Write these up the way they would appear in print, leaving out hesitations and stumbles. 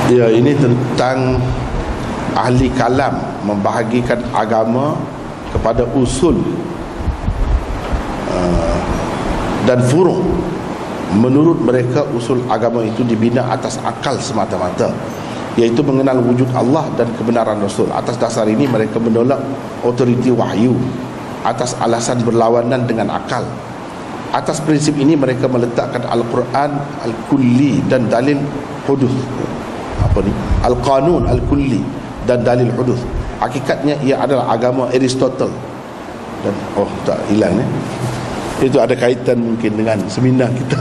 Ya, ini tentang ahli kalam membahagikan agama kepada usul dan furu'. Menurut mereka usul agama itu dibina atas akal semata-mata, iaitu mengenal wujud Allah dan kebenaran Rasul. Atas dasar ini mereka menolak otoriti wahyu atas alasan berlawanan dengan akal. Atas prinsip ini mereka meletakkan Al-Quran Al-Kulli dan dalil hudus, Al-Qanun Al-Kulli dan dalil hudus. Hakikatnya ia adalah agama Aristotle. Dan tak hilang itu ada kaitan mungkin dengan seminar kita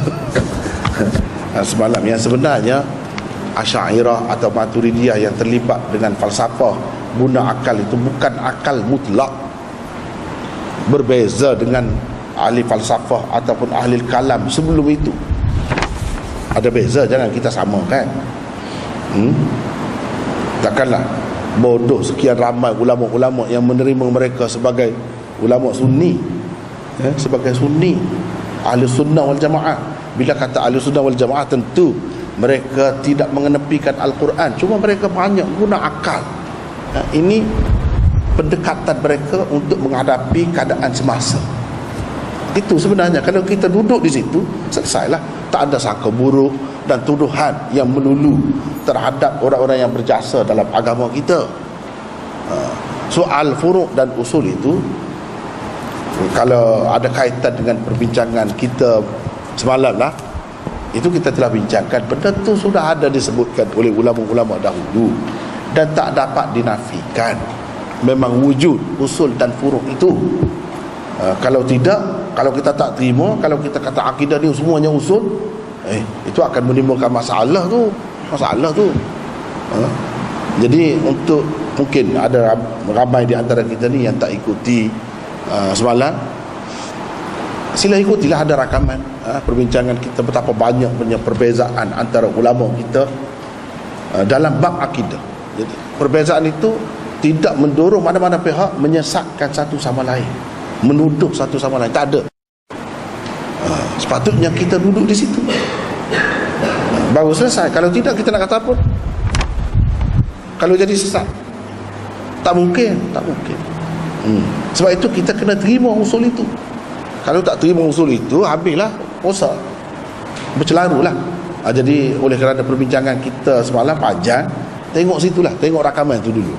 semalam. Yang sebenarnya Asy'ariyah atau Maturidiyah yang terlibat dengan falsafah guna akal itu bukan akal mutlak. Berbeza dengan ahli falsafah ataupun ahli kalam sebelum itu. Ada beza, jangan kita samakan. Takkanlah bodoh sekian ramai ulama-ulama yang menerima mereka sebagai ulama sunni, sebagai sunni, ahli sunnah wal jamaah. Bila kata ahli sunnah wal jamaah, tentu mereka tidak mengenepikan Al-Quran, cuma mereka banyak guna akal. Ini pendekatan mereka untuk menghadapi keadaan semasa. Itu sebenarnya. Kalau kita duduk di situ, selesailah. Tak ada sangka buruk dan tuduhan yang melulu terhadap orang-orang yang berjasa dalam agama kita. Soal furu' dan usul itu, kalau ada kaitan dengan perbincangan kita semalam lah, itu kita telah bincangkan. Benda tu sudah ada disebutkan oleh ulama-ulama dahulu dan tak dapat dinafikan. Memang wujud usul dan furu' itu. Kalau tidak, kalau kita tak terima, kalau kita kata akidah ni semuanya usul, itu akan menimbulkan masalah tu. Jadi untuk, mungkin ada ramai di antara kita ni yang tak ikuti semalam, sila ikutilah. Ada rakaman perbincangan kita betapa banyak punya perbezaan antara ulama kita dalam bab akidah. Jadi perbezaan itu tidak mendorong mana-mana pihak menyesatkan satu sama lain, menuduh satu sama lain. Tak ada. Sepatutnya kita duduk di situ, baru selesai. Kalau tidak, kita nak kata apa? Kalau jadi sesat, tak mungkin. Sebab itu kita kena terima usul itu. Kalau tak terima usul itu, habislah, rosak, bercelarulah. Jadi oleh kerana perbincangan kita semalam panjang, tengok situlah, tengok rakaman itu dulu.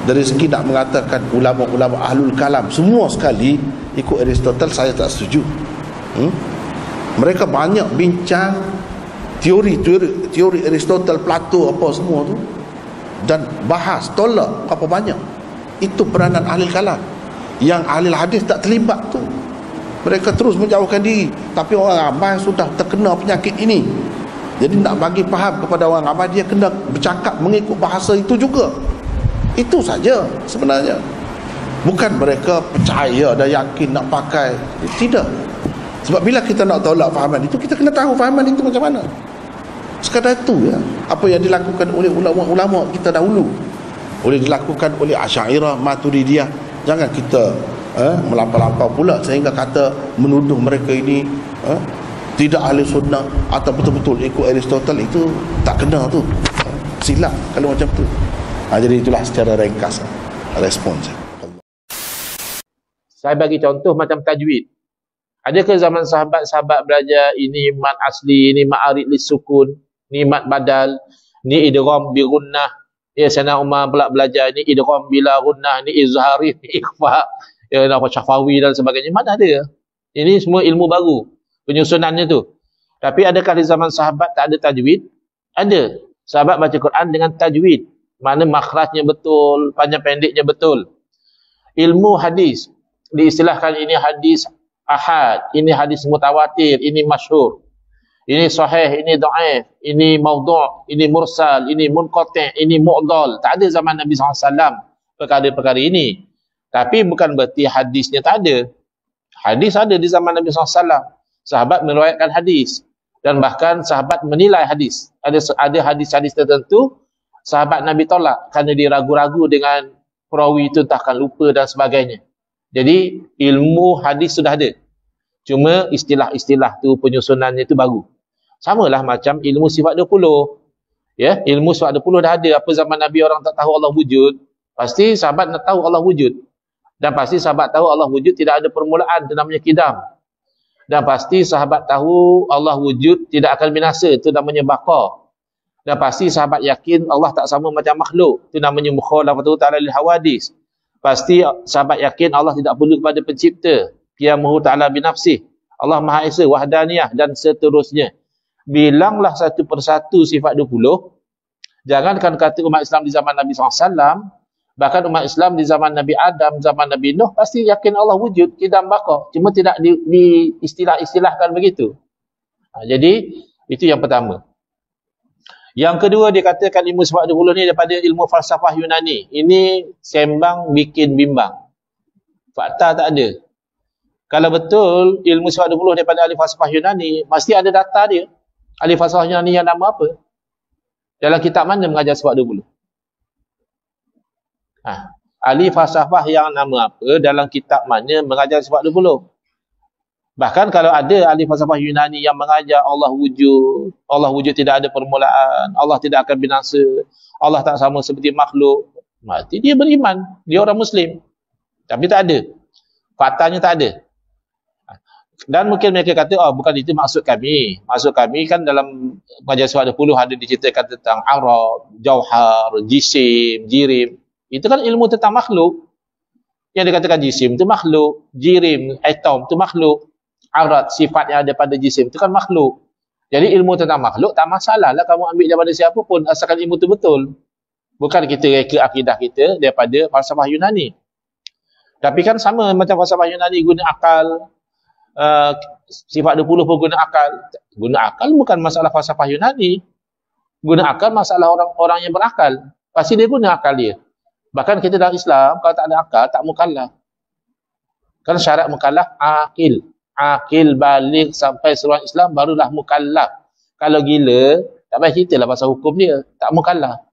Dari segi nak mengatakan ulama-ulama ahlul kalam semua sekali ikut Aristotle, saya tak setuju. Mereka banyak bincang teori Aristotle, Plato, apa semua tu, dan bahas, tolak apa banyak. Itu peranan ahli kalam. Yang ahli hadis tak terlibat tu, mereka terus menjauhkan diri. Tapi orang ramai sudah terkena penyakit ini. Jadi nak bagi faham kepada orang ramai, dia kena bercakap mengikut bahasa itu juga. Itu saja sebenarnya. Bukan mereka percaya dan yakin nak pakai. Tidak. Sebab bila kita nak tolak fahaman itu, kita kena tahu fahaman itu macam mana. Sekadar itu ya. Apa yang dilakukan oleh ulama-ulama kita dahulu, boleh dilakukan oleh Asy'ariyah, Maturidiyah. Jangan kita melampau-lampau pula sehingga kata menuduh mereka ini tidak ahli sunnah atau betul-betul ikut Aristotle. Itu tak kena tu. Silap kalau macam tu. Jadi itulah secara ringkas respons. Saya bagi contoh macam tajwid. Adakah zaman sahabat-sahabat belajar ini mat asli, ini mat arid lisukun, ini mat badal, ini idgham bi gunnah. Ya, Sayyidina Umar pula belajar ini idgham bila gunnah, ini izhari, ini ikhfa, ya, apa syafawi dan sebagainya. Mana ada? Ini semua ilmu baru penyusunannya tu. Tapi adakah di zaman sahabat tak ada tajwid? Ada. Sahabat baca Quran dengan tajwid, mana makhrajnya betul, panjang pendeknya betul. Ilmu hadis diistilahkan ini hadis ahad, ini hadis mutawatir, ini masyhur, ini sahih, ini dhaif, ini maudhu', ini mursal, ini munqati', ini mu'dal. Tak ada zaman Nabi SAW perkara-perkara ini. Tapi bukan berarti hadisnya tak ada. Hadis ada di zaman Nabi SAW. Sahabat meriwayatkan hadis dan bahkan sahabat menilai hadis. Ada hadis-hadis tertentu sahabat Nabi tolak kerana dia ragu-ragu dengan perawi itu, entah akan lupa dan sebagainya. Jadi ilmu hadis sudah ada. Cuma istilah-istilah tu penyusunannya itu baru. Samalah macam ilmu sifat 20. Ya, ilmu sifat 20 dah ada. Apa zaman Nabi orang tak tahu Allah wujud? Pasti sahabat nak tahu Allah wujud. Dan pasti sahabat tahu Allah wujud tidak ada permulaan, itu namanya kidam. Dan pasti sahabat tahu Allah wujud tidak akan binasa, itu namanya baqa. Dan pasti sahabat yakin Allah tak sama macam makhluk, itu namanya mukhalafatu ta'ala lil hawadis. Pasti sahabat yakin Allah tidak perlu kepada pencipta, qiyamuhu ta'ala binafsih. Allah Maha Esa, wahdaniyah dan seterusnya. Bilanglah satu persatu sifat 20. Jangankan kata umat Islam di zaman Nabi SAW, bahkan umat Islam di zaman Nabi Adam, zaman Nabi Nuh, pasti yakin Allah wujud, kidam baqa. Cuma tidak diistilah-istilahkan begitu. Jadi, itu yang pertama. Yang kedua, dikatakan ilmu sifat 20 ni daripada ilmu falsafah Yunani. Ini sembang bikin bimbang. Fakta tak ada. Kalau betul ilmu sifat 20 daripada ahli falsafah Yunani, mesti ada data dia. Ahli falsafah Yunani yang nama apa? Dalam kitab mana mengajar sifat 20? Ahli falsafah yang nama apa? Dalam kitab mana mengajar sifat 20? Bahkan kalau ada ahli falsafah Yunani yang mengajar Allah wujud tidak ada permulaan, Allah tidak akan binasa, Allah tak sama seperti makhluk, mati dia beriman, dia orang Muslim. Tapi tak ada. Faktanya tak ada. Dan mungkin mereka kata, oh bukan itu maksud kami. Maksud kami kan dalam pengajian sifat 20 ada diceritakan tentang arab, jauhar, jisim, jirim. Itu kan ilmu tentang makhluk. Yang dikatakan jisim itu makhluk, jirim, atom itu makhluk, arad, sifat yang ada pada jisim itu kan makhluk. Jadi ilmu tentang makhluk tak masalah lah kamu ambil daripada siapa pun, asalkan ilmu itu betul. Bukan kita reka akidah kita daripada falsafah Yunani. Tapi kan sama macam falsafah Yunani guna akal, sifat 20 pun guna akal. Guna akal bukan masalah falsafah Yunani. Guna akal masalah orang-orang yang berakal. Pasti dia guna akal dia. Bahkan kita dalam Islam, kalau tak ada akal, tak mukallaf. Kan syarat mukallaf akil. Akil balik sampai seruan Islam, barulah mukallaf. Kalau gila, tak payah cerita lah pasal hukum dia. Tak mukallaf.